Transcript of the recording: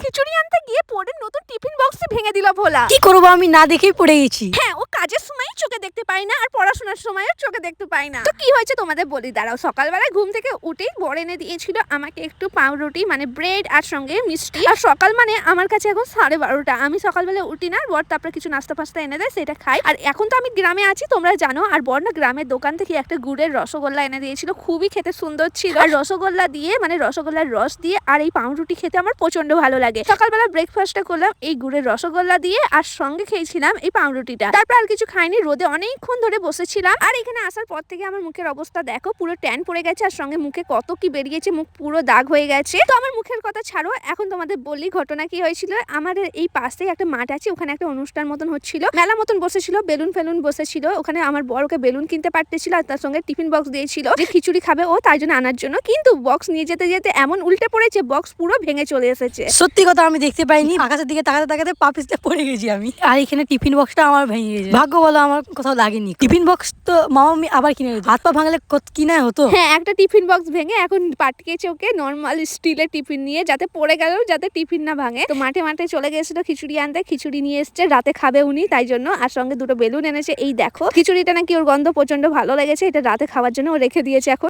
খিচুড়ি আনতে গিয়ে পড়ে নতুন টিফিন বক্সে ভেঙে দিল ভোলা। কি করবো, আমি না দেখেই পড়ে গেছি। হ্যাঁ, ও কাজের সময় চোখে দেখতে পায় না আর পড়াশোনার সময়ও চোখে দেখতে পায় না। তো কি হয়েছে তোমাদের বলি দাঁড়াও। সকালবেলায় ঘুম থেকে উঠেই বর এনে দিয়েছিল আমাকে একটু পাউরুটি মানে ব্রেড আর সঙ্গে মিষ্টি। আর সকাল মানে আমার কাছে এখন 12:30। আমি সকালবেলা উঠি না, বর তারপরে কিছু নাস্তা ফাস্তা এনে দেয়, সেটা খাই। আর এখন তো আমি গ্রামে আছি তোমরা জানো। আর বর না গ্রামের দোকান থেকে একটা গুড়ের রসগোল্লা এনে দিয়েছিল, খুবই খেতে সুন্দর ছিল। আর রসগোল্লা দিয়ে মানে রসগোল্লার রস দিয়ে আর এই পাউরুটি খেতে আমার প্রচন্ড ভালো লাগে। সকালবেলা ব্রেকফাস্টটা করলাম এই গুড়ের রসগোল্লা দিয়ে আর সঙ্গে খেয়েছিলাম এই পাউরুটিটা। তারপর আর কিছু খাইনি, রোদে অনেকক্ষণ ধরে বসেছিলাম। আর এখানে আসার পর থেকে আমার মুখের অবস্থা দেখো, পুরো ট্যান পড়ে গেছে আর সঙ্গে মুখে কত কি বেরিয়েছে, মুখ পুরো দাগ হয়ে গেছে। তো আমার মুখের কথা ছাড়ো, এখন তোমাদের বলি ঘটনা কি হয়েছিল। আমাদের এই পাশে একটা মাঠ আছে, ওখানে একটা অনুষ্ঠান মতন হচ্ছিল, মেলা মতন বসেছিল, বেলুন ফেলুন বসেছিল। ওখানে আমার বর ওকে বেলুন কিনতে পারতেছিল আর তার সঙ্গে টিফিন বক্স দিয়েছিল যে খিচুড়ি খাবে ও, তাই জন্য আনার জন্য। কিন্তু বক্স নিয়ে যেতে যেতে এমন উল্টে পড়েছে, বক্স পুরো ভেঙে চলে এসেছে। সত্যি কথা, আমি দেখতে পাইনি, আকাশের দিকে তাকাতে তাকাতে পা পিছলে পড়ে গেছি আমি। আর এখানে টিফিন বক্সটা আমার ভেঙে গেছে। ভাগ্য বলো আমার কোথাও লাগেনি। টিফিন বক্স তো মামা আবার কিনে দিত, হাত পা ভাঙলে কিনা হতো। হ্যাঁ, একটা টিফিন বক্স ভেঙে এখন পাঠিয়েছে ওকে নর্মাল স্টিলের টিফিন নিয়ে, যাতে পড়ে গেলেও যাতে টিফিন না ভাঙে। তো মাঠে মাঠে চলে গেছিল খিচুড়ি আনতে, খিচুড়ি নিয়ে এসছে, রাতে খাবে উনি, তাই জন্য। আর সঙ্গে দুটো বেলুন এনেছে। এই দেখো খিচুড়িটা নাকি ওর গন্ধ প্রচন্ড ভালো লেগেছে, এটা রাতে খাওয়ার জন্য ও রেখে দিয়েছে এখন।